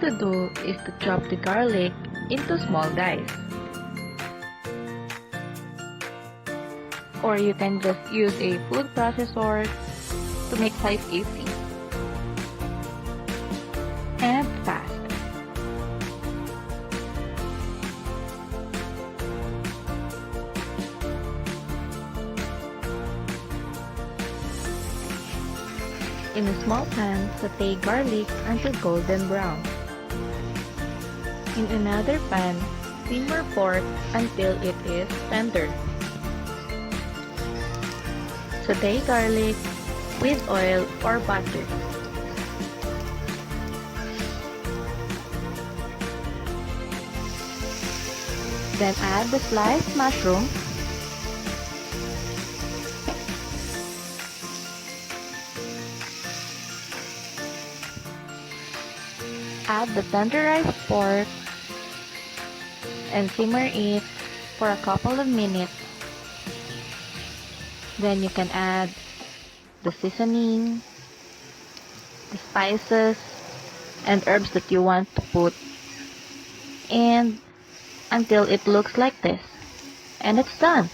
to do is to chop the garlic into small dice. Or you can just use a food processor to make life easy and fast. In a small pan, saute garlic until golden brown. In another pan, simmer pork until it is tender. Saute garlic with oil or butter. Then add the sliced mushroom, add the tenderized pork and simmer it for a couple of minutes. Then you can add the seasoning, the spices, and herbs that you want to put, and until it looks like this. And it's done.